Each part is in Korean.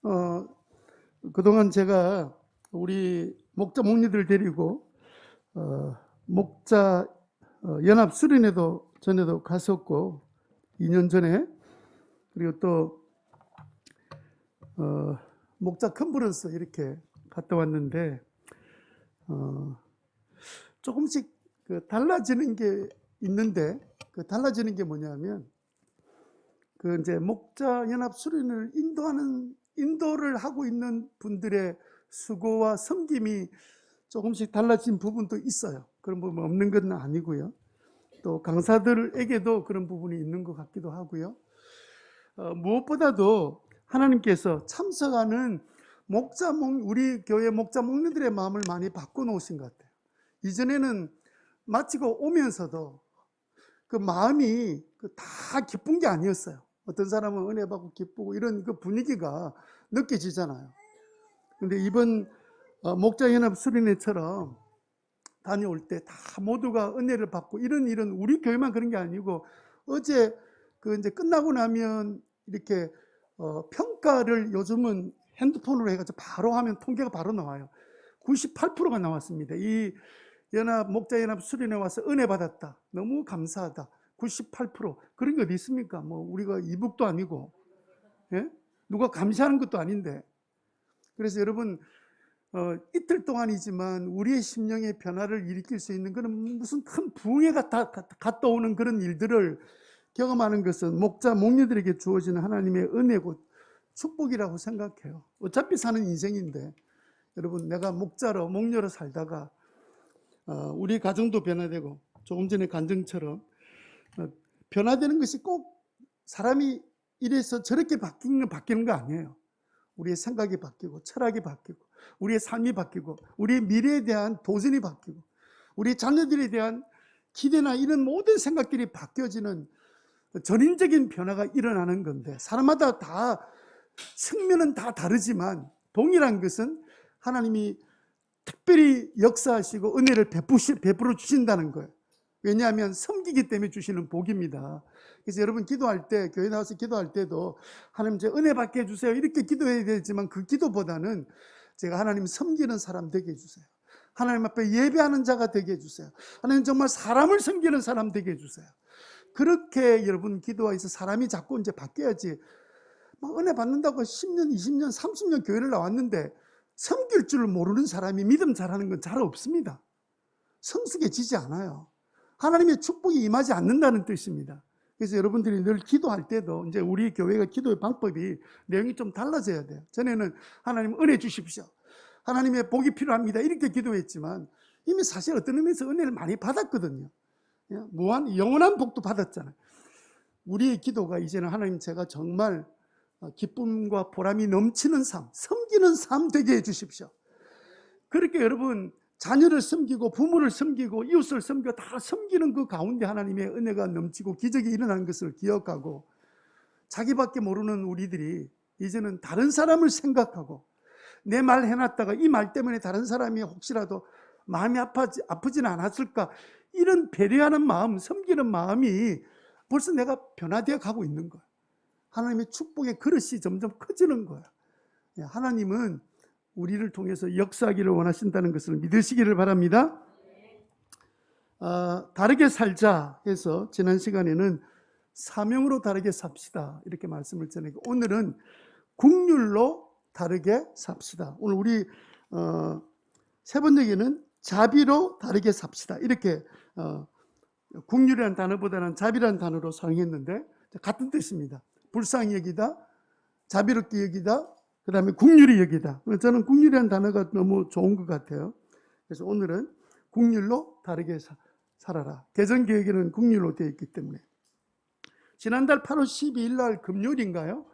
어, 그동안 제가 우리 목자 목리들 데리고 목자 연합 수련회도 전에도 갔었고 2년 전에, 그리고 또 목자 컨퍼런스 이렇게 갔다 왔는데 조금씩 달라지는 게 있는데, 그 달라지는 게 뭐냐면 그 이제 목자 연합 수련을 인도를 하고 있는 분들의 수고와 섬김이 조금씩 달라진 부분도 있어요. 그런 부분 없는 건 아니고요. 또 강사들에게도 그런 부분이 있는 것 같기도 하고요. 무엇보다도 하나님께서 참석하는 우리 교회 목자 목리들의 마음을 많이 바꿔놓으신 것 같아요. 이전에는 마치고 오면서도 그 마음이 다 기쁜 게 아니었어요. 어떤 사람은 은혜 받고 기쁘고 이런 그 분위기가 느껴지잖아요. 근데 이번 목자연합 수련회처럼 다녀올 때 다 모두가 은혜를 받고 이런 우리 교회만 그런 게 아니고, 어제 이제 끝나고 나면 이렇게 평가를 요즘은 핸드폰으로 해가지고 바로 하면 통계가 바로 나와요. 98%가 나왔습니다. 이 목자연합 수련회 와서 은혜 받았다, 너무 감사하다, 98%. 그런 게 어디 있습니까? 뭐 우리가 이북도 아니고, 예? 누가 감시하는 것도 아닌데. 그래서 여러분, 이틀 동안이지만 우리의 심령의 변화를 일으킬 수 있는 그런 무슨 큰 부흥에 갔다 오는 그런 일들을 경험하는 것은 목자 목녀들에게 주어지는 하나님의 은혜고 축복이라고 생각해요. 어차피 사는 인생인데, 여러분, 내가 목녀로 살다가 우리 가정도 변화되고, 조금 전에 간증처럼 변화되는 것이 꼭 사람이 이래서 저렇게 바뀌는 거 아니에요. 우리의 생각이 바뀌고, 철학이 바뀌고, 우리의 삶이 바뀌고, 우리의 미래에 대한 도전이 바뀌고, 우리 자녀들에 대한 기대나 이런 모든 생각들이 바뀌어지는 전인적인 변화가 일어나는 건데, 사람마다 다 측면은 다 다르지만 동일한 것은 하나님이 특별히 역사하시고 은혜를 베풀어 주신다는 거예요. 왜냐하면 섬기기 때문에 주시는 복입니다. 그래서 여러분, 기도할 때, 교회 나와서 기도할 때도 하나님 제 은혜 받게 해주세요 이렇게 기도해야 되지만, 그 기도보다는 제가 하나님 섬기는 사람 되게 해주세요, 하나님 앞에 예배하는 자가 되게 해주세요, 하나님 정말 사람을 섬기는 사람 되게 해주세요. 그렇게 여러분 기도해서 사람이 자꾸 이제 바뀌어야지. 막 은혜 받는다고 10년, 20년, 30년 교회를 나왔는데 섬길 줄 모르는 사람이 믿음 잘하는 건 잘 없습니다. 성숙해지지 않아요. 하나님의 축복이 임하지 않는다는 뜻입니다. 그래서 여러분들이 늘 기도할 때도 이제 우리 교회가 기도의 방법이 내용이 좀 달라져야 돼요. 전에는 하나님 은혜 주십시오, 하나님의 복이 필요합니다 이렇게 기도했지만, 이미 사실 어떤 의미에서 은혜를 많이 받았거든요. 무한 영원한 복도 받았잖아요. 우리의 기도가 이제는 하나님, 제가 정말 기쁨과 보람이 넘치는 삶, 섬기는 삶 되게 해주십시오. 그렇게 여러분, 자녀를 섬기고 부모를 섬기고 이웃을 섬기고 다 섬기는 그 가운데 하나님의 은혜가 넘치고 기적이 일어나는 것을 기억하고, 자기밖에 모르는 우리들이 이제는 다른 사람을 생각하고, 내 말 해놨다가 이 말 때문에 다른 사람이 혹시라도 마음이 아프지는 않았을까, 이런 배려하는 마음, 섬기는 마음이 벌써 내가 변화되어 가고 있는 거예요. 하나님의 축복의 그릇이 점점 커지는 거예요. 하나님은 우리를 통해서 역사하기를 원하신다는 것을 믿으시기를 바랍니다. 다르게 살자 해서 지난 시간에는 사명으로 다르게 삽시다 이렇게 말씀을 전했고, 오늘은 국률로 다르게 삽시다. 오늘 우리 세 번째는 자비로 다르게 삽시다 이렇게, 국률이라는 단어보다는 자비라는 단어로 사용했는데 같은 뜻입니다. 불쌍히 여기다, 자비롭게 여기다, 그 다음에 국률이 여기다. 저는 국률이라는 단어가 너무 좋은 것 같아요. 그래서 오늘은 국률로 다르게 살아라. 개정개혁에는 국률로 되어 있기 때문에. 지난달 8월 12일 날 금요일인가요?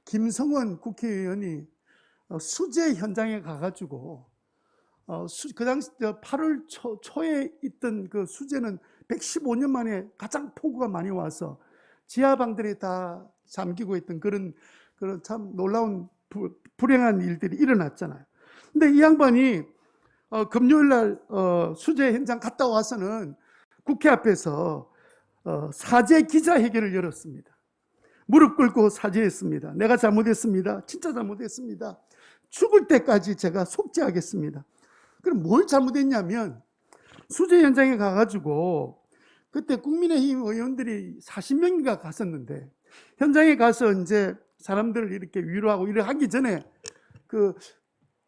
김성원 국회의원이 수재 현장에 가가지고, 그 당시 8월 초에 있던 그 수재는 115년 만에 가장 폭우가 많이 와서 지하방들이 다 잠기고 있던 그런 참 놀라운 불행한 일들이 일어났잖아요. 근데 이 양반이 금요일 날 수재 현장 갔다 와서는 국회 앞에서 사죄 기자회견을 열었습니다. 무릎 꿇고 사죄했습니다. 내가 잘못했습니다. 진짜 잘못했습니다. 죽을 때까지 제가 속죄하겠습니다. 그럼 뭘 잘못했냐면 수재 현장에 가가지고 그때 국민의힘 의원들이 40명인가 갔었는데 현장에 가서 이제 사람들을 이렇게 위로하고 이렇게 하기 전에 그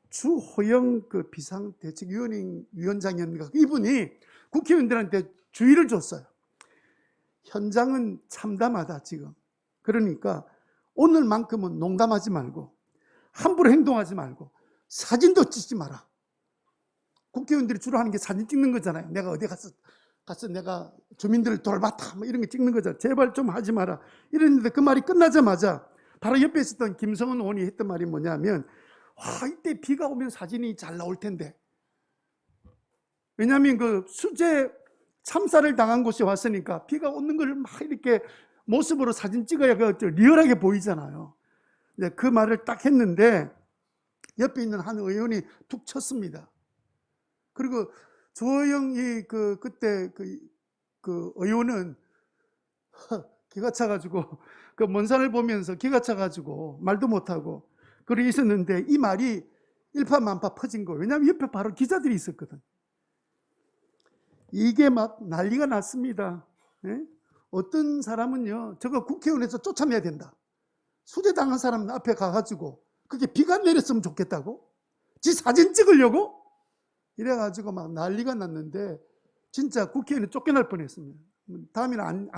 주호영 그 비상대책위원장이었는가 이분이 국회의원들한테 주의를 줬어요. 현장은 참담하다 지금. 그러니까 오늘만큼은 농담하지 말고 함부로 행동하지 말고 사진도 찍지 마라. 국회의원들이 주로 하는 게 사진 찍는 거잖아요. 내가 어디 가서 내가 주민들을 돌봤다 뭐 이런 거 찍는 거잖아요. 제발 좀 하지 마라 이랬는데 그 말이 끝나자마자 바로 옆에 있었던 김성은 의원이 했던 말이 뭐냐면 와, 이때 비가 오면 사진이 잘 나올 텐데. 왜냐하면 그 수재 참사를 당한 곳에 왔으니까 비가 오는 걸 막 이렇게 모습으로 사진 찍어야 리얼하게 보이잖아요. 그 말을 딱 했는데 옆에 있는 한 의원이 툭 쳤습니다. 그리고 주호영이 그때 그 의원은 기가 차가지고 그 먼 산을 보면서 기가 차가지고 말도 못하고 그러고 있었는데 이 말이 일파만파 퍼진 거예요. 왜냐하면 옆에 바로 기자들이 있었거든. 이게 막 난리가 났습니다. 예? 어떤 사람은요, 저거 국회의원에서 쫓아내야 된다. 수재당한 사람 앞에 가가지고 그게 비가 내렸으면 좋겠다고? 지 사진 찍으려고? 이래가지고 막 난리가 났는데 진짜 국회의원이 쫓겨날 뻔했습니다. 다음에는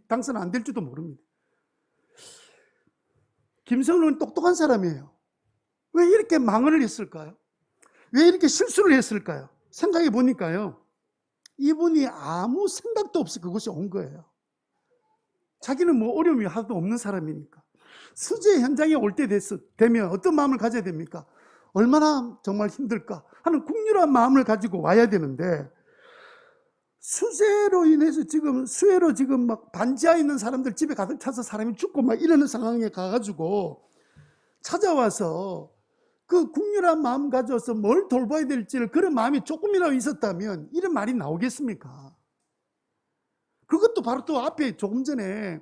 당선 안 될지도 모릅니다. 김성훈은 똑똑한 사람이에요. 왜 이렇게 망언을 했을까요? 왜 이렇게 실수를 했을까요? 생각해 보니까요, 이분이 아무 생각도 없이 그곳에 온 거예요. 자기는 뭐 어려움이 하나도 없는 사람이니까. 수재 현장에 올 때 되면 어떤 마음을 가져야 됩니까? 얼마나 정말 힘들까 하는 국률한 마음을 가지고 와야 되는데, 수재로 인해서 수해로 막 반지하에 있는 사람들 집에 가득 차서 사람이 죽고 막 이러는 상황에 가가지고 찾아와서 그 국률한 마음 가져서 뭘 돌봐야 될지를 그런 마음이 조금이라도 있었다면 이런 말이 나오겠습니까? 그것도 바로 또 앞에 조금 전에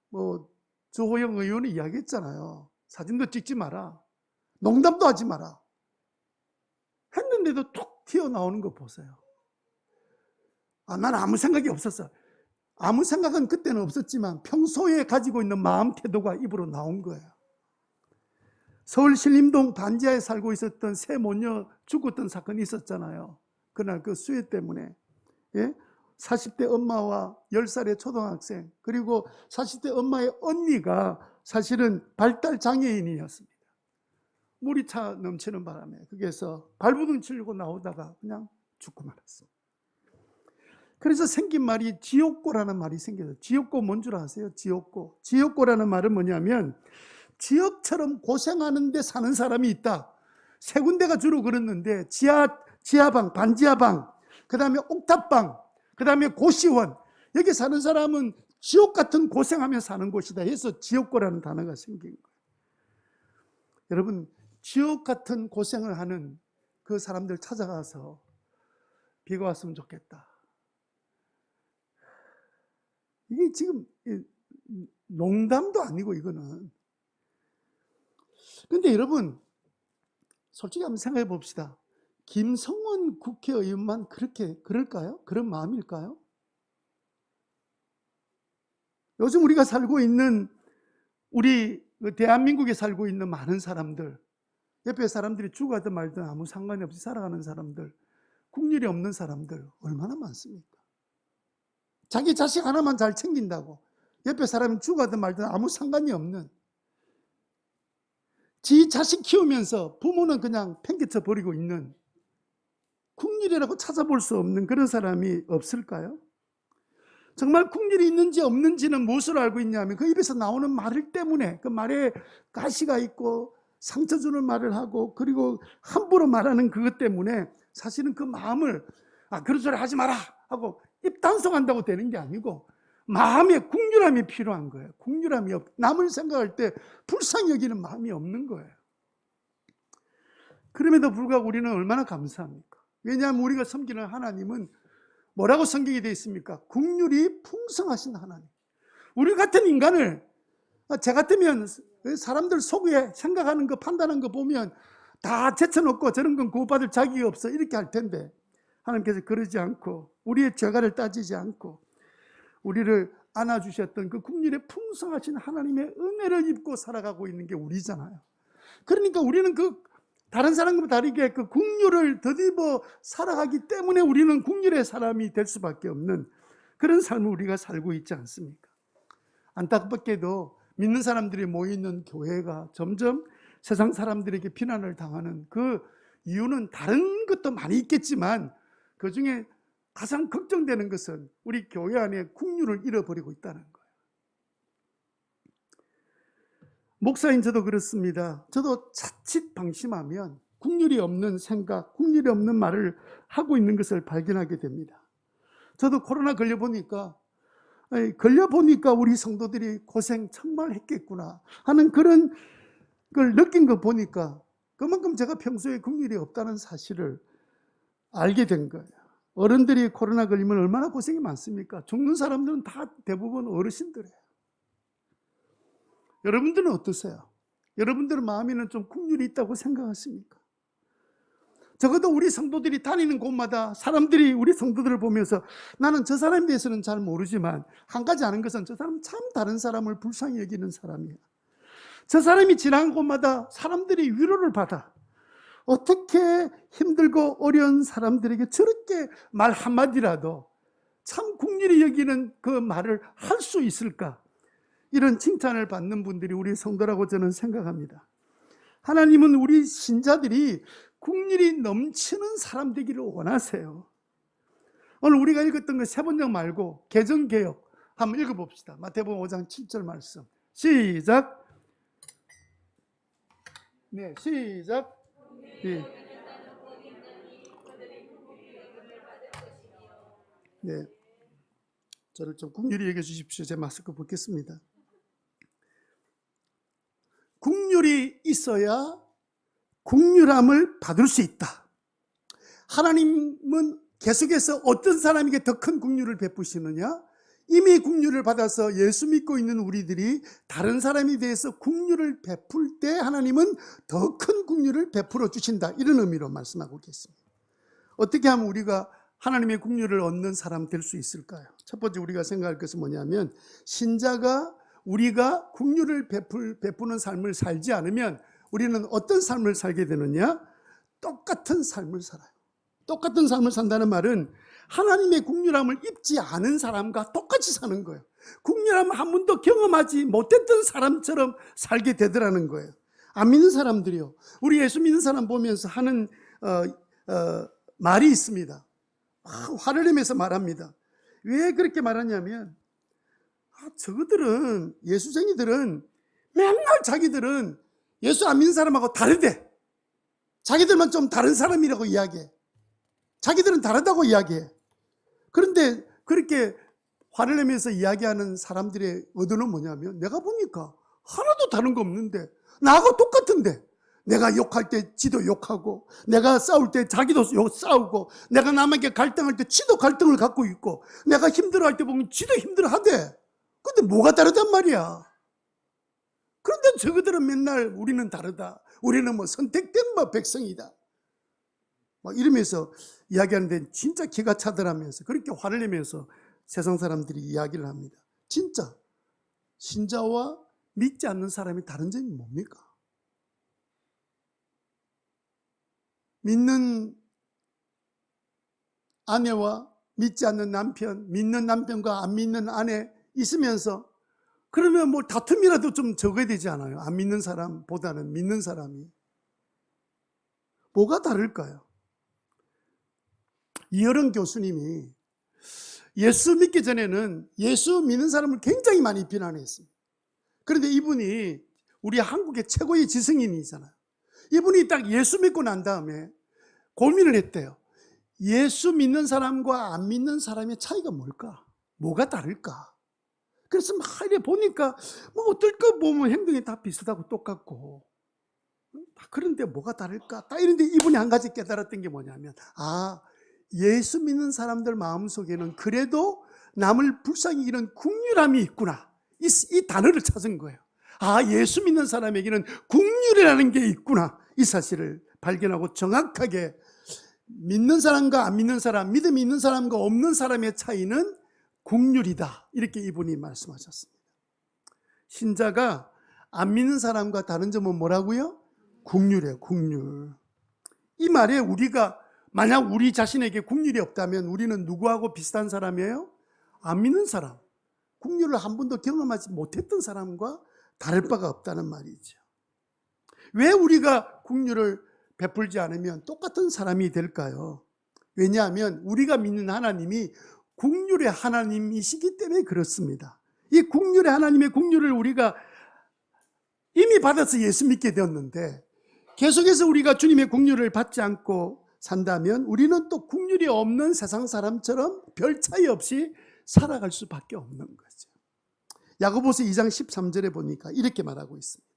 뭐 주호영 의원이 이야기했잖아요. 사진도 찍지 마라. 농담도 하지 마라. 했는데도 툭 튀어나오는 거 보세요. 난 아무 생각이 없었어. 아무 생각은 그때는 없었지만 평소에 가지고 있는 마음 태도가 입으로 나온 거예요. 서울 신림동 반지하에 살고 있었던 세 모녀 죽었던 사건이 있었잖아요. 그날 그 수해 때문에. 예? 40대 엄마와 10살의 초등학생, 그리고 40대 엄마의 언니가 사실은 발달 장애인이었습니다. 물이 차 넘치는 바람에 거기에서 발부둥 치려고 나오다가 그냥 죽고 말았습니다. 그래서 생긴 말이 지옥고라는 말이 생겨요. 지옥고 뭔 줄 아세요? 지옥고. 지옥고라는 말은 뭐냐면 지옥처럼 고생하는데 사는 사람이 있다. 세 군데가 주로 그랬는데 지하방, 반지하방, 그 다음에 옥탑방, 그 다음에 고시원. 여기 사는 사람은 지옥 같은 고생하며 사는 곳이다 해서 지옥고라는 단어가 생긴 거예요. 여러분, 지옥 같은 고생을 하는 그 사람들 찾아가서 비가 왔으면 좋겠다. 이게 지금 농담도 아니고 이거는. 그런데 여러분, 솔직히 한번 생각해 봅시다. 김성원 국회의원만 그럴까요? 그런 마음일까요? 요즘 우리가 살고 있는, 우리 대한민국에 살고 있는 많은 사람들, 옆에 사람들이 죽어든 말든 아무 상관이 없이 살아가는 사람들, 국률이 없는 사람들 얼마나 많습니까? 자기 자식 하나만 잘 챙긴다고 옆에 사람이 죽어든 말든 아무 상관이 없는, 지 자식 키우면서 부모는 그냥 팽개쳐 버리고 있는, 국률이라고 찾아볼 수 없는 그런 사람이 없을까요? 정말 국률이 있는지 없는지는 무엇으로 알고 있냐면 그 입에서 나오는 말 때문에, 그 말에 가시가 있고 상처 주는 말을 하고 그리고 함부로 말하는 그것 때문에 사실은 그 마음을 그런 소리 하지 마라 하고 입단속한다고 되는 게 아니고 마음에 국률함이 필요한 거예요. 국률함이 남을 생각할 때 불쌍히 여기는 마음이 없는 거예요. 그럼에도 불구하고 우리는 얼마나 감사합니까? 왜냐하면 우리가 섬기는 하나님은 뭐라고 성경이 되어 있습니까? 국률이 풍성하신 하나님. 우리 같은 인간을 제 같으면 사람들 속에 생각하는 거, 판단하는 거 보면 다 제쳐놓고 저런 건 구원받을 자격이 없어 이렇게 할 텐데, 하나님께서 그러지 않고 우리의 죄가를 따지지 않고 우리를 안아주셨던 그 국률의 풍성하신 하나님의 은혜를 입고 살아가고 있는 게 우리잖아요. 그러니까 우리는 그 다른 사람과 다르게 그 국률을 덧입어 살아가기 때문에 우리는 국률의 사람이 될 수밖에 없는 그런 삶을 우리가 살고 있지 않습니까? 안타깝게도 믿는 사람들이 모여있는 교회가 점점 세상 사람들에게 비난을 당하는 그 이유는 다른 것도 많이 있겠지만 그 중에 가장 걱정되는 것은 우리 교회 안에 국률을 잃어버리고 있다는 거예요. 목사인 저도 그렇습니다. 저도 자칫 방심하면 국률이 없는 생각, 국률이 없는 말을 하고 있는 것을 발견하게 됩니다. 저도 코로나 걸려보니까 우리 성도들이 고생 정말 했겠구나 하는 그런 걸 느낀 거 보니까 그만큼 제가 평소에 국률이 없다는 사실을 알게 된 거예요. 어른들이 코로나 걸리면 얼마나 고생이 많습니까? 죽는 사람들은 다 대부분 어르신들이에요. 여러분들은 어떠세요? 여러분들의 마음에는 좀 국률이 있다고 생각하십니까? 적어도 우리 성도들이 다니는 곳마다 사람들이 우리 성도들을 보면서 나는 저 사람에 대해서는 잘 모르지만 한 가지 아는 것은 저 사람은 참 다른 사람을 불쌍히 여기는 사람이야. 저 사람이 지나간 곳마다 사람들이 위로를 받아. 어떻게 힘들고 어려운 사람들에게 저렇게 말 한마디라도 참 국률이 여기는 그 말을 할 수 있을까? 이런 칭찬을 받는 분들이 우리 성도라고 저는 생각합니다. 하나님은 우리 신자들이 국률이 넘치는 사람 되기를 원하세요. 오늘 우리가 읽었던 그 세 번역 말고 개정개역 한번 읽어봅시다. 마태복음 5장 7절 말씀 시작. 네, 시작. 네. 네. 저를 좀 국률이 여겨 주십시오. 제 마스크 벗겠습니다. 국률이 있어야 국률함을 받을 수 있다. 하나님은 계속해서 어떤 사람에게 더 큰 국률을 베푸시느냐? 이미 국률을 받아서 예수 믿고 있는 우리들이 다른 사람에 대해서 국률을 베풀 때 하나님은 더 큰 국률을 베풀어 주신다. 이런 의미로 말씀하고 계십니다. 어떻게 하면 우리가 하나님의 국률을 얻는 사람 될 수 있을까요? 첫 번째 우리가 생각할 것은 뭐냐면 신자가 우리가 국률을 베푸는 삶을 살지 않으면 우리는 어떤 삶을 살게 되느냐? 똑같은 삶을 살아요. 똑같은 삶을 산다는 말은 하나님의 국률함을 입지 않은 사람과 똑같이 사는 거예요. 국률함을 한 번도 경험하지 못했던 사람처럼 살게 되더라는 거예요. 안 믿는 사람들이요. 우리 예수 믿는 사람 보면서 하는 말이 있습니다. 화를 내면서 말합니다. 왜 그렇게 말하냐면 저들은 예수쟁이들은 맨날 자기들은 예수 안 믿는 사람하고 다르대. 자기들만 좀 다른 사람이라고 이야기해. 자기들은 다르다고 이야기해. 그런데 그렇게 화를 내면서 이야기하는 사람들의 의도는 뭐냐면 내가 보니까 하나도 다른 거 없는데 나하고 똑같은데 내가 욕할 때 지도 욕하고 내가 싸울 때 자기도 싸우고 내가 남에게 갈등할 때 지도 갈등을 갖고 있고 내가 힘들어할 때 보면 지도 힘들어하대. 근데 뭐가 다르단 말이야. 그런데 저그들은 맨날 우리는 다르다. 우리는 뭐 선택된 백성이다. 막 이러면서 이야기하는데 진짜 기가 차더라면서 그렇게 화를 내면서 세상 사람들이 이야기를 합니다. 진짜 신자와 믿지 않는 사람이 다른 점이 뭡니까? 믿는 아내와 믿지 않는 남편, 믿는 남편과 안 믿는 아내 있으면서 그러면 뭐 다툼이라도 좀 적어야 되지 않아요? 안 믿는 사람보다는 믿는 사람이. 뭐가 다를까요? 이어른 교수님이 예수 믿기 전에는 예수 믿는 사람을 굉장히 많이 비난했습니다. 그런데 이분이 우리 한국의 최고의 지성인이잖아요. 이분이 딱 예수 믿고 난 다음에 고민을 했대요. 예수 믿는 사람과 안 믿는 사람의 차이가 뭘까? 뭐가 다를까? 그래서 막 이래 보니까 뭐 어떨 거 보면 행동이 다 비슷하고 똑같고 그런데 뭐가 다를까? 딱 이런데 이분이 한 가지 깨달았던 게 뭐냐면 예수 믿는 사람들 마음속에는 그래도 남을 불쌍히 여기는 국률함이 있구나. 이 단어를 찾은 거예요. 예수 믿는 사람에게는 국률이라는 게 있구나, 이 사실을 발견하고 정확하게 믿는 사람과 안 믿는 사람, 믿음이 있는 사람과 없는 사람의 차이는 국률이다, 이렇게 이분이 말씀하셨습니다. 신자가 안 믿는 사람과 다른 점은 뭐라고요? 국률이에요, 국률. 이 말에 우리가 만약 우리 자신에게 국률이 없다면 우리는 누구하고 비슷한 사람이에요? 안 믿는 사람, 국률을 한 번도 경험하지 못했던 사람과 다를 바가 없다는 말이죠. 왜 우리가 국률을 베풀지 않으면 똑같은 사람이 될까요? 왜냐하면 우리가 믿는 하나님이 국률의 하나님이시기 때문에 그렇습니다. 이 국률의 하나님의 국률을 우리가 이미 받아서 예수 믿게 되었는데, 계속해서 우리가 주님의 국률을 받지 않고 산다면 우리는 또 국률이 없는 세상 사람처럼 별 차이 없이 살아갈 수밖에 없는 거죠. 야고보서 2장 13절에 보니까 이렇게 말하고 있습니다.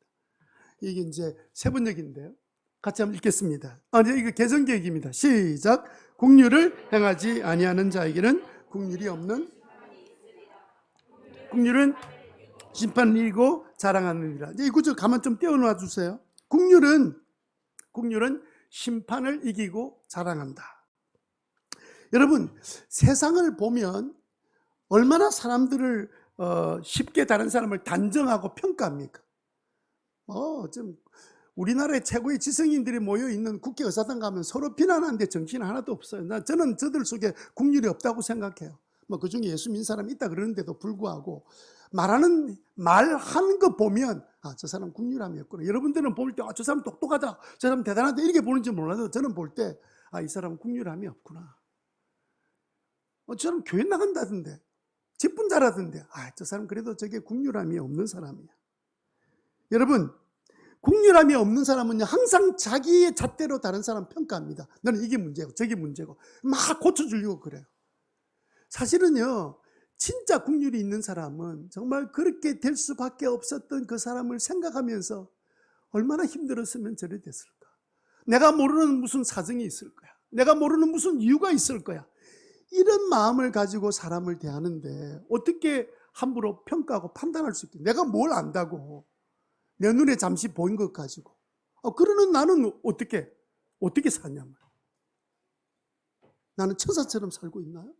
이게 이제 세번역인데요, 같이 한번 읽겠습니다. 이거 개정개혁입니다. 시작. 국률을 행하지 아니하는 자에게는 국률이 없는, 국률은 심판을 이기고 자랑하느니라. 이 구절 가만 좀 떼어놔 주세요. 국률은 심판을 이기고 자랑한다. 여러분, 세상을 보면 얼마나 사람들을 쉽게 다른 사람을 단정하고 평가합니까? 좀 우리나라의 최고의 지성인들이 모여있는 국회의사당 가면 서로 비난하는데 정신 하나도 없어요. 저는 저들 속에 국률이 없다고 생각해요. 그 중에 예수 믿는 사람이 있다 그러는데도 불구하고 말하는 거 보면 저 사람 국률함이 없구나. 여러분들은 볼 때 저 사람 똑똑하다, 저 사람 대단하다 이렇게 보는지 몰라도 저는 볼 때 이 사람 국률함이 없구나. 저 사람 교회 나간다던데, 직분 잘하던데, 저 사람 그래도 저게 국률함이 없는 사람이야. 여러분, 국률함이 없는 사람은요, 항상 자기의 잣대로 다른 사람 평가합니다. 너는 이게 문제고 저게 문제고 막 고쳐주려고 그래요. 사실은요, 진짜 국률이 있는 사람은 정말 그렇게 될 수밖에 없었던 그 사람을 생각하면서 얼마나 힘들었으면 저래 됐을까. 내가 모르는 무슨 사정이 있을 거야. 내가 모르는 무슨 이유가 있을 거야. 이런 마음을 가지고 사람을 대하는데 어떻게 함부로 평가하고 판단할 수 있겠냐. 내가 뭘 안다고 내 눈에 잠시 보인 것 가지고 그러는 나는 어떻게 사냐면, 나는 천사처럼 살고 있나요?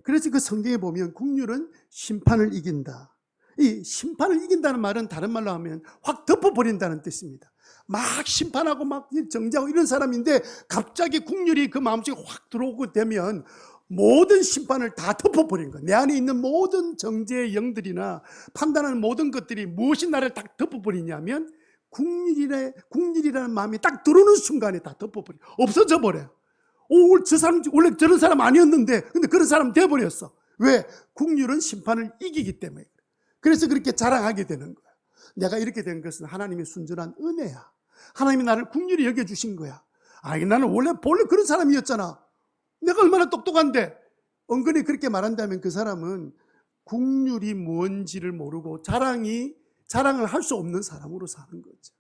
그래서 그 성경에 보면 국률은 심판을 이긴다. 이 심판을 이긴다는 말은 다른 말로 하면 확 덮어버린다는 뜻입니다. 막 심판하고 막 정죄하고 이런 사람인데 갑자기 국률이 그 마음속에 확 들어오게 되면 모든 심판을 다 덮어버린 거예요. 내 안에 있는 모든 정죄의 영들이나 판단하는 모든 것들이 무엇이 나를 딱 덮어버리냐면 국률이라는 마음이 딱 들어오는 순간에 다 덮어버려, 없어져 버려요. 저 사람 원래 저런 사람 아니었는데 근데 그런 사람 돼버렸어. 왜? 국률은 심판을 이기기 때문에. 그래서 그렇게 자랑하게 되는 거야. 내가 이렇게 된 것은 하나님의 순전한 은혜야. 하나님이 나를 국률이 여겨주신 거야. 나는 원래 그런 사람이었잖아. 내가 얼마나 똑똑한데. 은근히 그렇게 말한다면 그 사람은 국률이 뭔지를 모르고 자랑을 할 수 없는 사람으로 사는 거죠.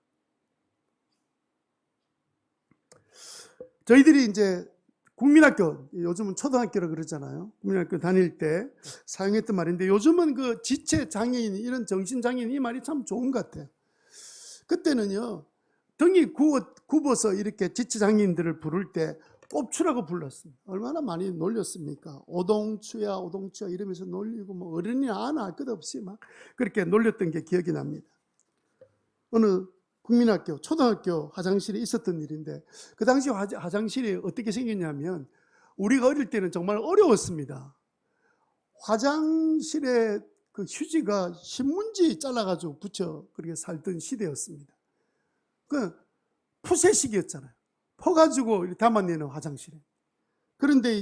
저희들이 이제 국민학교, 요즘은 초등학교라 그러잖아요. 국민학교 다닐 때 사용했던 말인데, 요즘은 그 지체장애인, 이런 정신장애인, 이 말이 참 좋은 것 같아요. 그때는요, 등이 굽어서 이렇게 지체장애인들을 부를 때 꼽추라고 불렀습니다. 얼마나 많이 놀렸습니까? 오동추야 이러면서 놀리고, 어른이나 아나 할 것 없이 막 그렇게 놀렸던 게 기억이 납니다. 어느 국민학교, 초등학교 화장실에 있었던 일인데, 그 당시 화장실이 어떻게 생겼냐면, 우리가 어릴 때는 정말 어려웠습니다. 화장실에 그 휴지가 신문지 잘라가지고 붙여 그렇게 살던 시대였습니다. 그 푸세식이었잖아요. 퍼가지고 담아내는 화장실에. 그런데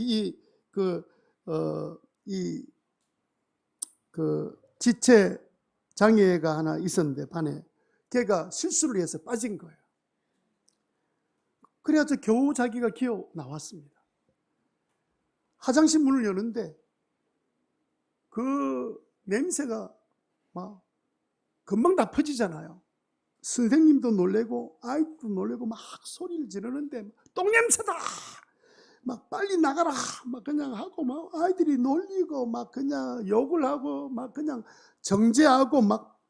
지체 장애가 하나 있었는데, 반에 걔가 실수를 해서 빠진 거예요. 그래가지고 겨우 자기가 기어 나왔습니다. 화장실 문을 여는데 그 냄새가 막 금방 다 퍼지잖아요. 선생님도 놀래고 아이도 놀래고 막 소리를 지르는데 똥냄새다! 막 빨리 나가라 막 그냥 하고, 막 아이들이 놀리고 막 그냥 욕을 하고 막 그냥 정죄하고 막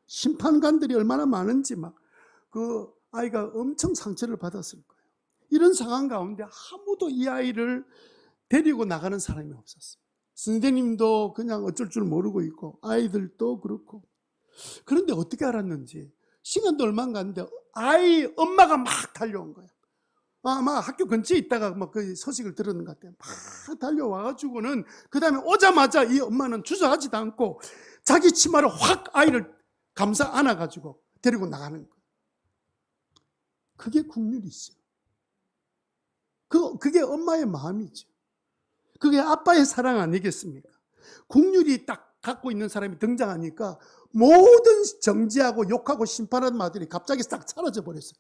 심판관들이 얼마나 많은지 막 그 아이가 엄청 상처를 받았을 거예요. 이런 상황 가운데 아무도 이 아이를 데리고 나가는 사람이 없었어요. 선생님도 그냥 어쩔 줄 모르고 있고 아이들도 그렇고. 그런데 어떻게 알았는지 시간도 얼마 안 갔는데 아이 엄마가 막 달려온 거예요. 아마 학교 근처에 있다가 막 그 소식을 들었는 것 같아요. 막 달려와가지고는 그 다음에 오자마자 이 엄마는 주저하지도 않고 자기 치마로 확 아이를 감싸 안아가지고 데리고 나가는 거예요. 그게 국률이죠. 그게 엄마의 마음이죠. 그게 아빠의 사랑 아니겠습니까? 국률이 딱 갖고 있는 사람이 등장하니까 모든 정죄하고 욕하고 심판하는 말들이 갑자기 싹 사라져 버렸어요.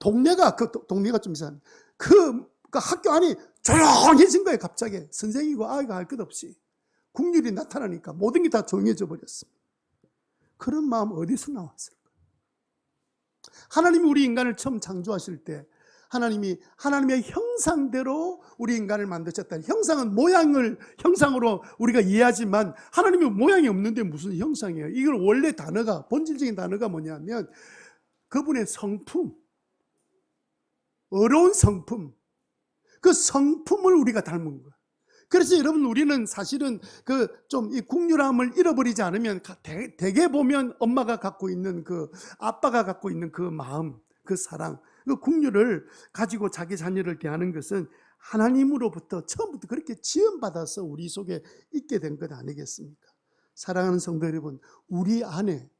동네가 좀 이상해요. 그 학교 안이 조용해진 거예요. 갑자기 선생이고 아이가 할 것 없이 국률이 나타나니까 모든 게 다 조용해져 버렸습니다. 그런 마음 어디서 나왔을까? 하나님이 우리 인간을 처음 창조하실 때 하나님의 형상대로 우리 인간을 만드셨다. 형상은 형상으로 우리가 이해하지만 하나님의 모양이 없는데 무슨 형상이에요? 이걸 원래 단어가, 본질적인 단어가 뭐냐면 그분의 성품, 어려운 성품, 그 성품을 우리가 닮은 거예요. 그래서 여러분, 우리는 사실은 좀 이 국률함을 잃어버리지 않으면 대개 보면 엄마가 갖고 있는 아빠가 갖고 있는 그 마음, 그 사랑, 그 국률을 가지고 자기 자녀를 대하는 것은 하나님으로부터 처음부터 그렇게 지원받아서 우리 속에 있게 된 것 아니겠습니까? 사랑하는 성도 여러분, 우리 안에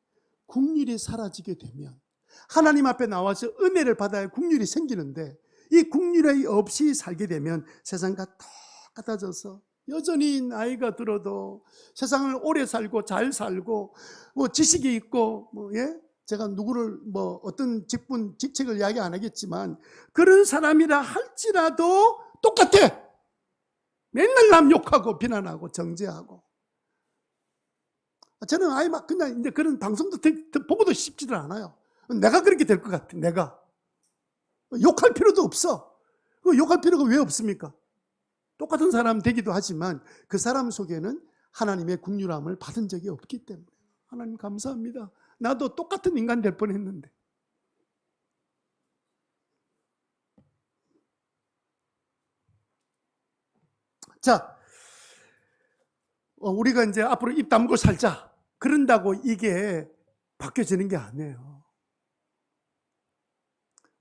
국률이 사라지게 되면 하나님 앞에 나와서 은혜를 받아야 국률이 생기는데, 이 국률이 없이 살게 되면 세상과 똑같아져서 여전히 나이가 들어도 세상을 오래 살고 잘 살고 지식이 있고 제가 누구를 어떤 직책을 이야기 안 하겠지만 그런 사람이라 할지라도 똑같아. 맨날 남 욕하고 비난하고 정죄하고. 저는 아예 막 그냥 이제 그런 방송도 보고도 싶지를 않아요. 내가 그렇게 될 것 같아. 내가 욕할 필요도 없어. 욕할 필요가 왜 없습니까? 똑같은 사람 되기도 하지만 그 사람 속에는 하나님의 긍휼함을 받은 적이 없기 때문에. 하나님 감사합니다. 나도 똑같은 인간 될 뻔했는데. 자, 우리가 이제 앞으로 입 다물고 살자, 그런다고 이게 바뀌어지는 게 아니에요.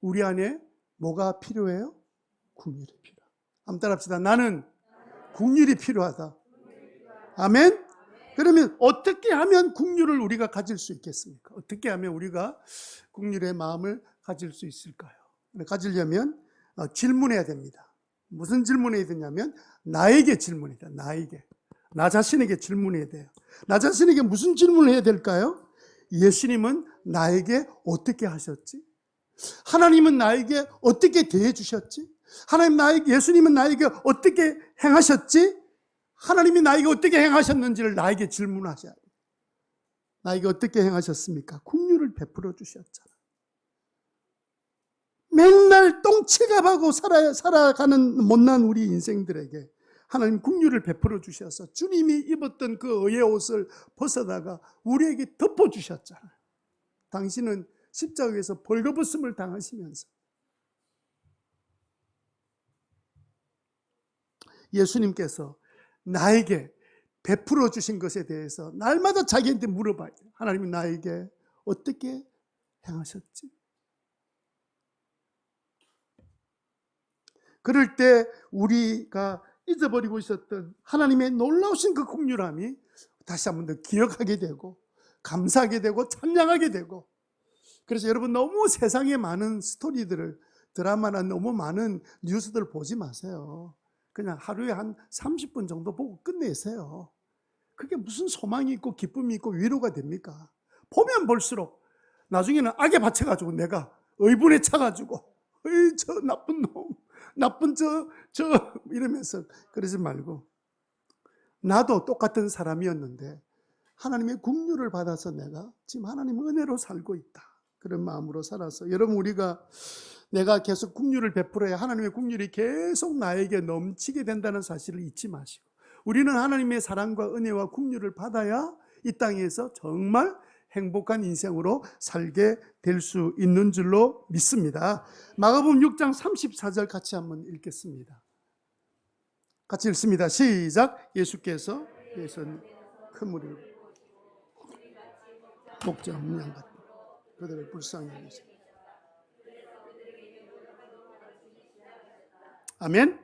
우리 안에 뭐가 필요해요? 긍휼이 필요하다. 한번 따라합시다. 나는 긍휼이 필요하다. 아멘? 그러면 어떻게 하면 긍휼을 우리가 가질 수 있겠습니까? 어떻게 하면 우리가 긍휼의 마음을 가질 수 있을까요? 가지려면 질문해야 됩니다. 무슨 질문해야 되냐면 나에게 질문이다. 나에게. 나 자신에게 질문해야 돼요. 나 자신에게 무슨 질문을 해야 될까요? 예수님은 나에게 어떻게 하셨지? 하나님은 나에게 어떻게 대해 주셨지? 예수님은 나에게 어떻게 행하셨지? 하나님이 나에게 어떻게 행하셨는지를 나에게 질문하셔야 돼요. 나에게 어떻게 행하셨습니까? 긍휼을 베풀어 주셨잖아. 맨날 똥치갑하고 살아가는 못난 우리 인생들에게 하나님 긍휼을 베풀어 주셔서 주님이 입었던 그 의의 옷을 벗어다가 우리에게 덮어주셨잖아요. 당신은 십자가에서 벌거벗음을 당하시면서 예수님께서 나에게 베풀어 주신 것에 대해서 날마다 자기한테 물어봐야 돼요. 하나님이 나에게 어떻게 행하셨지? 그럴 때 우리가 잊어버리고 있었던 하나님의 놀라우신 그 긍휼함이 다시 한번 더 기억하게 되고 감사하게 되고 찬양하게 되고. 그래서 여러분, 너무 세상에 많은 스토리들을, 드라마나 너무 많은 뉴스들을 보지 마세요. 그냥 하루에 한 30분 정도 보고 끝내세요. 그게 무슨 소망이 있고 기쁨이 있고 위로가 됩니까? 보면 볼수록 나중에는 악에 받쳐가지고 내가 의분에 차가지고 저 나쁜 놈, 나쁜 저 이러면서 그러지 말고, 나도 똑같은 사람이었는데 하나님의 긍휼을 받아서 내가 지금 하나님의 은혜로 살고 있다. 그런 마음으로 살아서, 여러분, 우리가 내가 계속 긍휼을 베풀어야 하나님의 긍휼이 계속 나에게 넘치게 된다는 사실을 잊지 마시고, 우리는 하나님의 사랑과 은혜와 긍휼을 받아야 이 땅에서 정말 행복한 인생으로 살게 될 수 있는 줄로 믿습니다. 마가복음 6장 34절 같이 한번 읽겠습니다. 같이 읽습니다. 시작. 예수께서 큰 무리를 목자 없는 양 같은 그들을 불쌍히 여기시니. 아멘.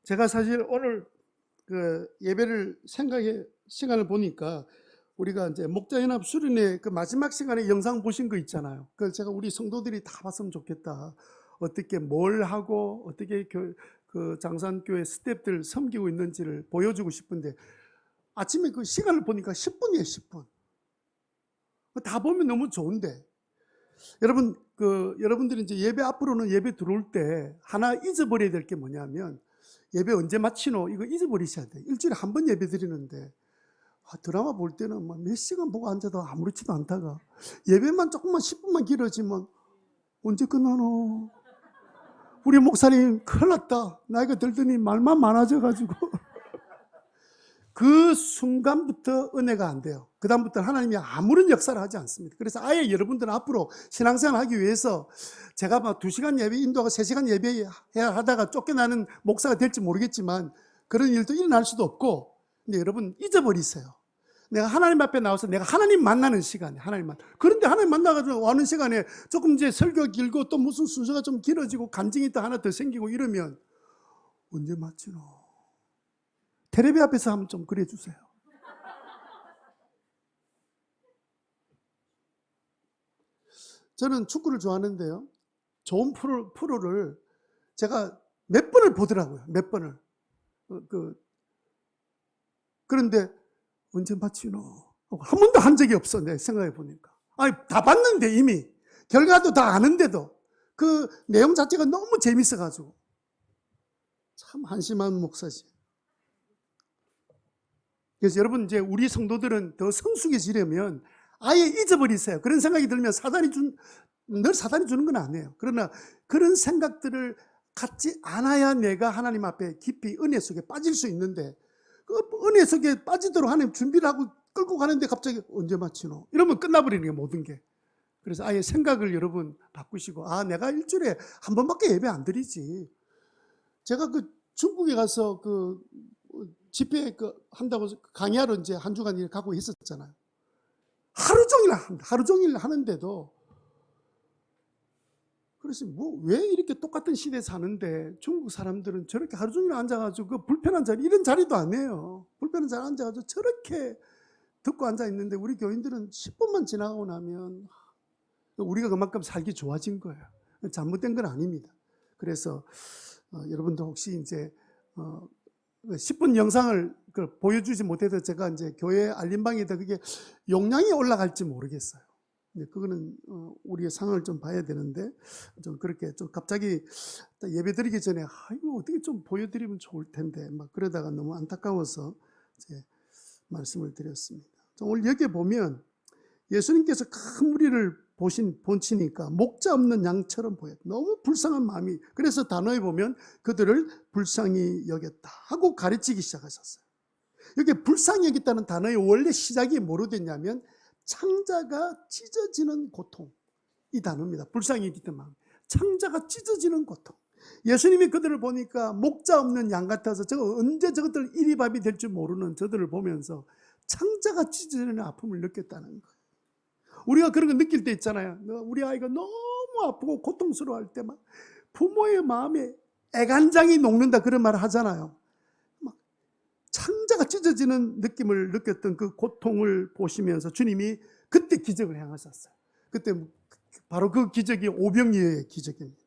제가 사실 오늘 그 예배를 생각해 시간을 보니까 우리가 이제 목자연합 수련회 그 마지막 시간에 영상 보신 거 있잖아요. 그걸 제가 우리 성도들이 다 봤으면 좋겠다. 어떻게 뭘 하고 어떻게 그 장산교회 스태프들 섬기고 있는지를 보여주고 싶은데, 아침에 그 시간을 보니까 10분이에요. 10분. 다 보면 너무 좋은데, 여러분 여러분들이 이제 예배 앞으로는 예배 들어올 때 하나 잊어버려야 될 게 뭐냐면, 예배 언제 마치노 이거 잊어버리셔야 돼. 일주일에 한 번 예배 드리는데 드라마 볼 때는 몇 시간 보고 앉아도 아무렇지도 않다가 예배만 조금만 10분만 길어지면 언제 끝나노? 우리 목사님 큰일 났다. 나이가 들더니 말만 많아져가지고 그 순간부터 은혜가 안 돼요. 그 다음부터 하나님이 아무런 역사를 하지 않습니다. 그래서 아예 여러분들은 앞으로 신앙생활 하기 위해서 제가 막 2시간 예배 인도하고 3시간 예배 하다가 쫓겨나는 목사가 될지 모르겠지만 그런 일도 일어날 수도 없고, 근데 여러분 잊어버리세요. 내가 하나님 앞에 나와서 내가 하나님 만나는 시간에 그런데 하나님 만나가지고 와는 시간에 조금 이제 설교 길고 또 무슨 순서가 좀 길어지고 간증이 또 하나 더 생기고 이러면 언제 마치노? 텔레비 앞에서 한번 좀 그래 주세요. 저는 축구를 좋아하는데요, 좋은 프로를 제가 몇 번을 보더라고요. 몇 번을. 그런데 언제 마치노? 한 번도 한 적이 없어. 내 생각해 보니까. 아니, 다 봤는데 이미 결과도 다 아는데도 그 내용 자체가 너무 재밌어가지고 참 한심한 목사지. 그래서 여러분, 이제 우리 성도들은 더 성숙해지려면 아예 잊어버리세요. 그런 생각이 들면 늘 사단이 주는 건 아니에요. 그러나 그런 생각들을 갖지 않아야 내가 하나님 앞에 깊이 은혜 속에 빠질 수 있는데, 그 은혜 속에 빠지도록 하나님 준비를 하고 끌고 가는데 갑자기 언제 마치노? 이러면 끝나버리는 게 모든 게. 그래서 아예 생각을 여러분 바꾸시고, 내가 일주일에 한 번밖에 예배 안 드리지. 제가 그 중국에 가서 그 집회 한다고 강의하러 이제 한 주간 일 가고 있었잖아요. 하루 종일 하는데도, 그래서 왜 이렇게 똑같은 시대에 사는데 중국 사람들은 저렇게 하루 종일 앉아가지고 그 불편한 자리, 이런 자리도 아니에요. 불편한 자리 앉아가지고 저렇게 듣고 앉아 있는데, 우리 교인들은 10분만 지나가고 나면 우리가 그만큼 살기 좋아진 거예요. 잘못된 건 아닙니다. 그래서 여러분도 혹시 이제 10분 영상을 보여주지 못해도 제가 이제 교회 알림방에다 그게 용량이 올라갈지 모르겠어요. 그거는 우리의 상황을 좀 봐야 되는데, 좀 그렇게 좀 갑자기 예배 드리기 전에 이거 어떻게 좀 보여드리면 좋을 텐데 막 그러다가 너무 안타까워서 이제 말씀을 드렸습니다. 오늘 여기에 보면 예수님께서 큰 무리를 보시니까 목자 없는 양처럼 보여요. 너무 불쌍한 마음이. 그래서 단어에 보면 그들을 불쌍히 여겼다 하고 가르치기 시작하셨어요. 여기 불쌍히 여겼다는 단어의 원래 시작이 뭐로 됐냐면 창자가 찢어지는 고통, 이 단어입니다. 불쌍히 여겼던 마음, 창자가 찢어지는 고통. 예수님이 그들을 보니까 목자 없는 양 같아서 언제 저것들 이리밥이 될 줄 모르는 저들을 보면서 창자가 찢어지는 아픔을 느꼈다는 거예요. 우리가 그런 거 느낄 때 있잖아요. 우리 아이가 너무 아프고 고통스러워할 때 막 부모의 마음에 애간장이 녹는다 그런 말을 하잖아요. 막 창자가 찢어지는 느낌을 느꼈던 그 고통을 보시면서 주님이 그때 기적을 행하셨어요. 그때 바로 그 기적이 오병이어의 기적입니다.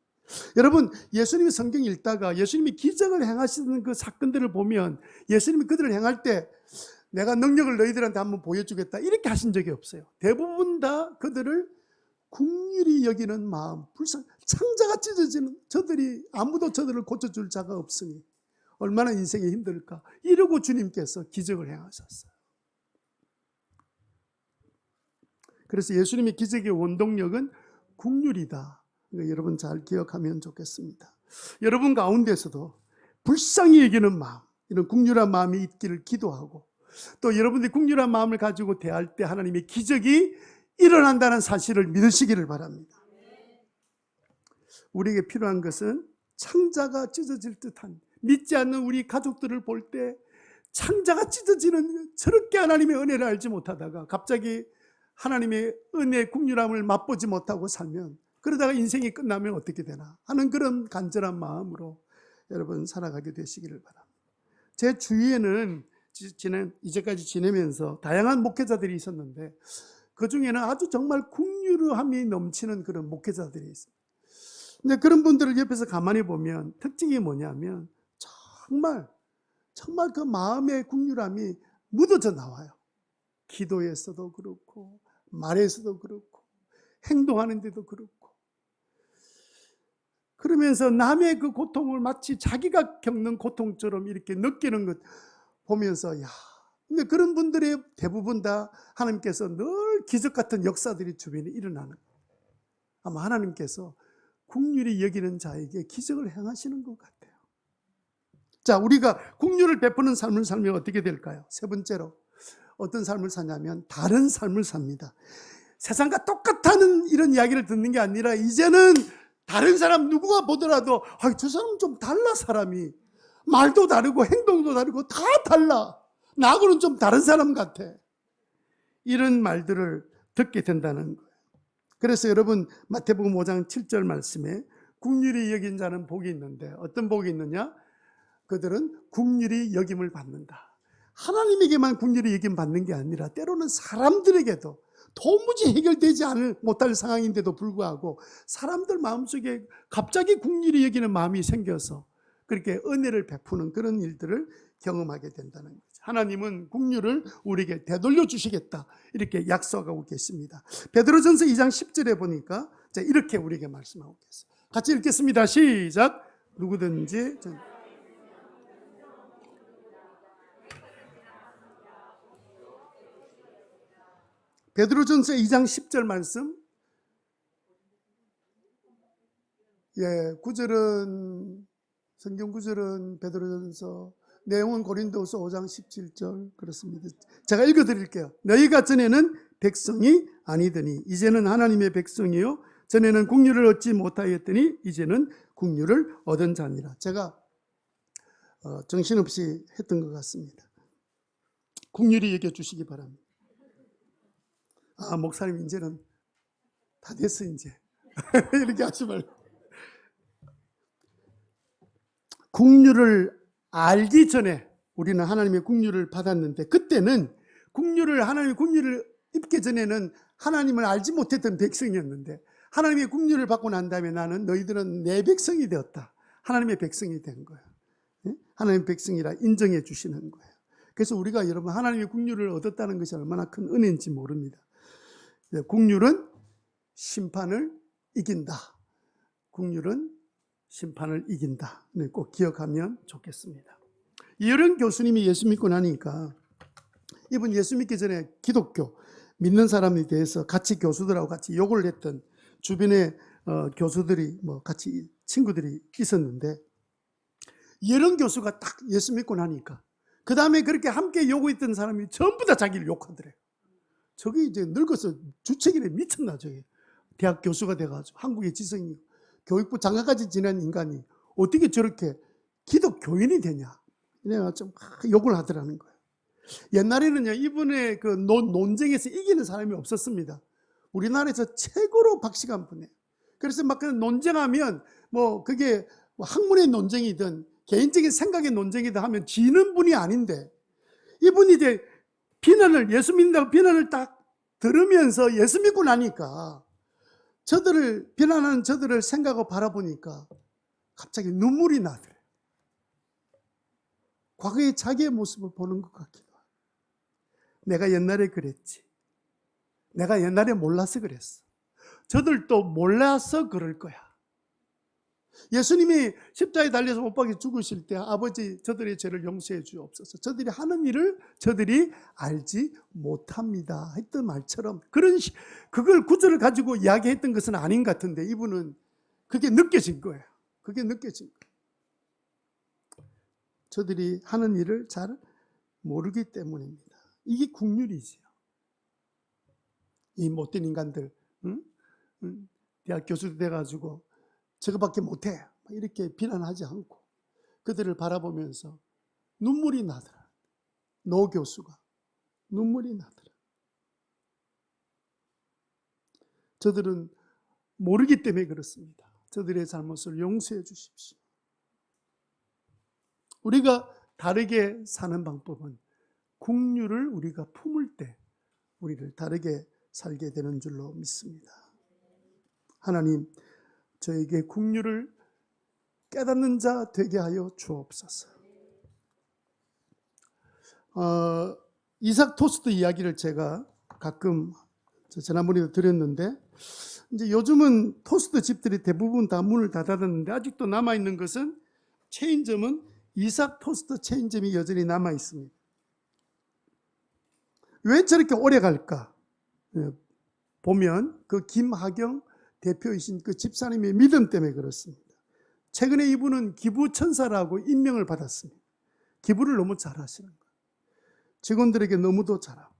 여러분, 예수님이 성경 읽다가 예수님이 기적을 행하시는 그 사건들을 보면 예수님이 그들을 행할 때 내가 능력을 너희들한테 한번 보여주겠다 이렇게 하신 적이 없어요. 대부분 다 그들을 긍휼히 여기는 마음, 창자가 찢어지는 저들이 아무도 저들을 고쳐줄 자가 없으니 얼마나 인생이 힘들까, 이러고 주님께서 기적을 행하셨어요. 그래서 예수님의 기적의 원동력은 국률이다. 여러분 잘 기억하면 좋겠습니다. 여러분 가운데서도 불쌍히 여기는 마음, 이런 국률한 마음이 있기를 기도하고, 또 여러분들이 국률한 마음을 가지고 대할 때 하나님의 기적이 일어난다는 사실을 믿으시기를 바랍니다. 우리에게 필요한 것은 창자가 찢어질 듯한, 믿지 않는 우리 가족들을 볼 때 창자가 찢어지는, 저렇게 하나님의 은혜를 알지 못하다가 갑자기 하나님의 은혜의 국률함을 맛보지 못하고 살면, 그러다가 인생이 끝나면 어떻게 되나 하는 그런 간절한 마음으로 여러분 살아가게 되시기를 바랍니다. 제 주위에는 이제까지 지내면서 다양한 목회자들이 있었는데, 그 중에는 아주 정말 국률함이 넘치는 그런 목회자들이 있습니다. 근데 그런 분들을 옆에서 가만히 보면 특징이 뭐냐면 정말 그 마음의 국률함이 묻어져 나와요. 기도에서도 그렇고, 말에서도 그렇고, 행동하는 데도 그렇고. 그러면서 남의 그 고통을 마치 자기가 겪는 고통처럼 이렇게 느끼는 것 보면서, 야, 근데 그런 분들의 대부분 다 하나님께서 늘 기적 같은 역사들이 주변에 일어나는 거예요. 아마 하나님께서 국률이 여기는 자에게 기적을 행하시는 것 같아요. 자, 우리가 국률을 베푸는 삶을 살면 어떻게 될까요? 세 번째로 어떤 삶을 사냐면 다른 삶을 삽니다. 세상과 똑같다는 이런 이야기를 듣는 게 아니라 이제는 다른 사람 누구가 보더라도 저 사람 좀 달라, 사람이 말도 다르고 행동도 다르고 다 달라, 나하고는 좀 다른 사람 같아, 이런 말들을 듣게 된다는 거예요. 그래서 여러분 마태복음 5장 7절 말씀에 국률이 여긴 자는 복이 있는데, 어떤 복이 있느냐? 그들은 국률이 여김을 받는다. 하나님에게만 국률이 여김 받는 게 아니라 때로는 사람들에게도 도무지 해결되지 못할 상황인데도 불구하고 사람들 마음속에 갑자기 국률이 여기는 마음이 생겨서 그렇게 은혜를 베푸는 그런 일들을 경험하게 된다는 거죠. 하나님은 국률을 우리에게 되돌려 주시겠다, 이렇게 약속하고 계십니다. 베드로전서 2장 10절에 보니까 이렇게 우리에게 말씀하고 계세요. 같이 읽겠습니다. 시작. 누구든지 베드로전서 2장 10절 말씀, 구절은, 성경 구절은 베드로전서, 내용은 고린도후서 5장 17절 그렇습니다. 제가 읽어드릴게요. 너희가 전에는 백성이 아니더니 이제는 하나님의 백성이요 전에는 국률을 얻지 못하였더니 이제는 국률을 얻은 자니라. 제가 정신없이 했던 것 같습니다. 국률이 여겨주시기 바랍니다. 목사님 이제는 다 됐어 이제 이렇게 하지 말고, 국률을 알기 전에 우리는 하나님의 국률을 받았는데, 그때는 하나님의 국률을 입기 전에는 하나님을 알지 못했던 백성이었는데, 하나님의 국률을 받고 난 다음에 나는 너희들은 내 백성이 되었다, 하나님의 백성이 된 거예요. 하나님의 백성이라 인정해 주시는 거예요. 그래서 우리가 여러분 하나님의 국률을 얻었다는 것이 얼마나 큰 은혜인지 모릅니다. 국률은 심판을 이긴다. 국률은 심판을 이긴다. 꼭 기억하면 좋겠습니다. 이런 교수님이 예수 믿고 나니까, 이분 예수 믿기 전에 기독교 믿는 사람에 대해서 같이 교수들하고 같이 욕을 했던 주변에 교수들이 같이 친구들이 있었는데, 이런 교수가 딱 예수 믿고 나니까 그 다음에 그렇게 함께 욕을 했던 사람이 전부 다 자기를 욕하더래요. 저기 이제 늙어서 주책이래, 미쳤나 저게. 대학 교수가 돼가지고 한국의 지성이 교육부 장관까지 지낸 인간이 어떻게 저렇게 기독교인이 되냐, 내가 좀 욕을 하더라는 거예요. 옛날에는요, 이분의 그 논쟁에서 이기는 사람이 없었습니다. 우리나라에서 최고로 박식한 분이에요. 그래서 막 그 논쟁하면 그게 학문의 논쟁이든 개인적인 생각의 논쟁이든 하면 지는 분이 아닌데, 이분이 이제 예수 믿는다고 비난을 딱 들으면서 예수 믿고 나니까 비난하는 저들을 생각하고 바라보니까 갑자기 눈물이 나더래요. 과거의 자기의 모습을 보는 것 같기도 하고, 내가 옛날에 그랬지, 내가 옛날에 몰라서 그랬어, 저들도 몰라서 그럴 거야, 예수님이 십자가에 달려서 못 박혀 죽으실 때 아버지 저들의 죄를 용서해 주옵소서. 저들이 하는 일을 저들이 알지 못합니다 했던 말처럼 그걸 구절을 가지고 이야기했던 것은 아닌 것 같은데 이분은 그게 느껴진 거예요. 그게 느껴진 거예요. 저들이 하는 일을 잘 모르기 때문입니다. 이게 국률이지요. 이 못된 인간들, 대학 교수도 돼가지고 저거밖에 못해 이렇게 비난하지 않고 그들을 바라보면서 눈물이 나더라. 노 교수가 눈물이 나더라. 저들은 모르기 때문에 그렇습니다. 저들의 잘못을 용서해 주십시오. 우리가 다르게 사는 방법은 국률을 우리가 품을 때 우리를 다르게 살게 되는 줄로 믿습니다. 하나님, 저에게 국률을 깨닫는 자 되게 하여 주옵소서. 이삭 토스트 이야기를 제가 가끔 지난번에도 드렸는데 이제 요즘은 토스트 집들이 대부분 다 문을 닫았는데 아직도 남아있는 것은 체인점은 이삭 토스트 체인점이 여전히 남아있습니다. 왜 저렇게 오래 갈까? 보면 그 김하경 대표이신 그 집사님의 믿음 때문에 그렇습니다. 최근에 이분은 기부천사라고 임명을 받았습니다. 기부를 너무 잘하시는 거예요. 직원들에게 너무도 잘하고.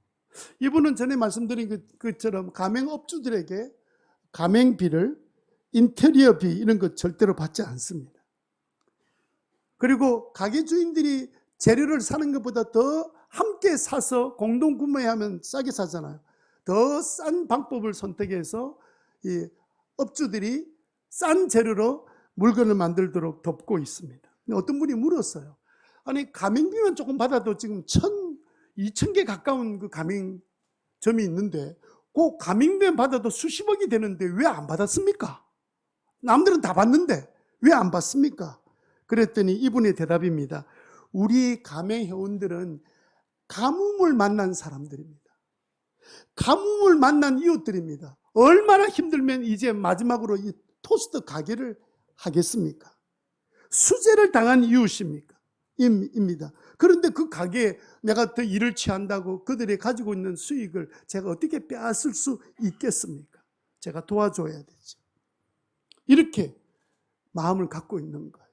이분은 전에 말씀드린 것처럼 가맹업주들에게 가맹비를, 인테리어비 이런 거 절대로 받지 않습니다. 그리고 가게 주인들이 재료를 사는 것보다 더 함께 사서 공동 구매하면 싸게 사잖아요. 더 싼 방법을 선택해서 이 업주들이 싼 재료로 물건을 만들도록 돕고 있습니다. 어떤 분이 물었어요. 아니 가맹비만 조금 받아도 지금 2,000개 가까운 그 가맹점이 있는데 그 가맹비만 받아도 수십억이 되는데 왜 안 받았습니까? 남들은 다 받는데 왜 안 받습니까? 그랬더니 이분의 대답입니다. 우리 가맹회원들은 가뭄을 만난 사람들입니다. 가뭄을 만난 이웃들입니다. 얼마나 힘들면 이제 마지막으로 이 토스트 가게를 하겠습니까? 수재를 당한 이웃입니까? 입니다. 그런데 그 가게에 내가 더 일을 취한다고 그들이 가지고 있는 수익을 제가 어떻게 빼앗을 수 있겠습니까? 제가 도와줘야 되죠. 이렇게 마음을 갖고 있는 거예요.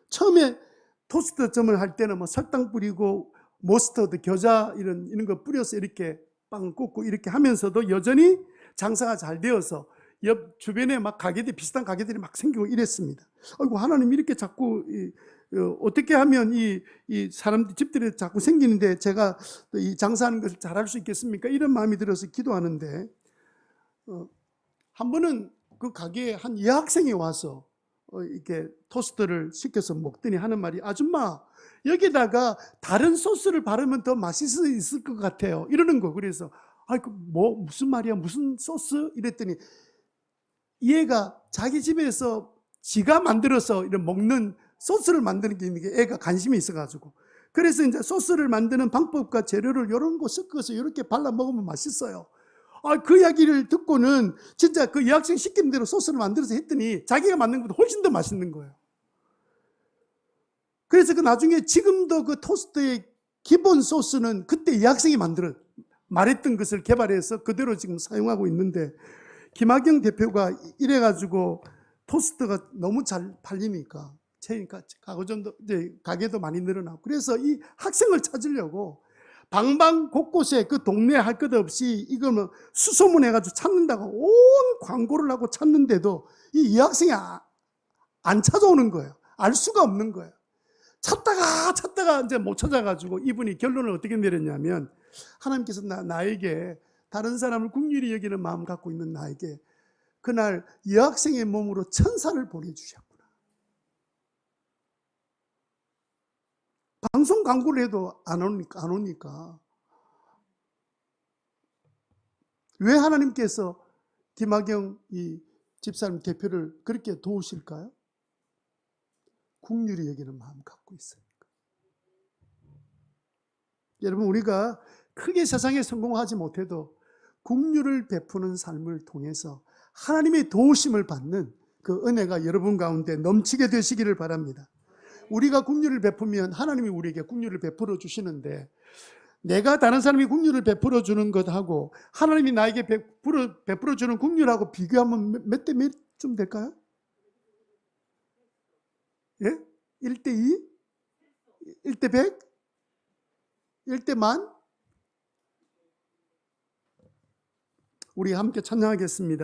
처음에 토스트점을 할 때는 뭐 설탕 뿌리고 머스터드, 겨자 이런 거 뿌려서 이렇게 빵 굽고 이렇게 하면서도 여전히 장사가 잘 되어서 옆 주변에 막 가게들, 비슷한 가게들이 막 생기고 이랬습니다. 아이고, 하나님 이렇게 자꾸 어떻게 하면 이 사람들 집들이 자꾸 생기는데 제가 이 장사하는 것을 잘할 수 있겠습니까? 이런 마음이 들어서 기도하는데 한 번은 그 가게에 한 여학생이 와서 이렇게 토스트를 시켜서 먹더니 하는 말이, 아줌마 여기다가 다른 소스를 바르면 더 맛있을 수 있을 것 같아요 이러는 거. 그래서 뭐 무슨 말이야, 무슨 소스? 이랬더니 얘가 자기 집에서 지가 만들어서 이런 먹는 소스를 만드는 게 있는 게 애가 관심이 있어가지고, 그래서 이제 소스를 만드는 방법과 재료를 이런 거 섞어서 이렇게 발라 먹으면 맛있어요. 그 이야기를 듣고는 진짜 그 여학생 시키는 대로 소스를 만들어서 했더니 자기가 만든 것보다 훨씬 더 맛있는 거예요. 그래서 그 나중에 지금도 그 토스트의 기본 소스는 그때 여학생이 말했던 것을 개발해서 그대로 지금 사용하고 있는데, 김하경 대표가 이래가지고 토스트가 너무 잘 팔리니까 가게도 많이 늘어나고, 그래서 이 학생을 찾으려고 방방 곳곳에 그 동네에 할 것 없이 이걸 뭐 수소문해가지고 찾는다고 온 광고를 하고 찾는데도 이 여학생이 안 찾아오는 거예요. 알 수가 없는 거예요. 찾다가 이제 못 찾아가지고 이분이 결론을 어떻게 내렸냐면, 하나님께서 나에게 다른 사람을 긍휼히 여기는 마음 갖고 있는 나에게 그날 여학생의 몸으로 천사를 보내주셨구나. 방송 광고를 해도 안 오니까 왜 하나님께서 김하경 이 집사님 대표를 그렇게 도우실까요? 긍휼히 여기는 마음 갖고 있으니까. 여러분, 우리가 크게 세상에 성공하지 못해도 긍휼을 베푸는 삶을 통해서 하나님의 도우심을 받는 그 은혜가 여러분 가운데 넘치게 되시기를 바랍니다. 우리가 긍휼을 베푸면 하나님이 우리에게 긍휼을 베풀어 주시는데, 내가 다른 사람이 긍휼을 베풀어 주는 것하고 하나님이 나에게 베풀어 주는 긍휼하고 비교하면 몇 대 몇쯤 될까요? 예? 1대2? 1대100? 1대10,000? 우리 함께 찬양하겠습니다.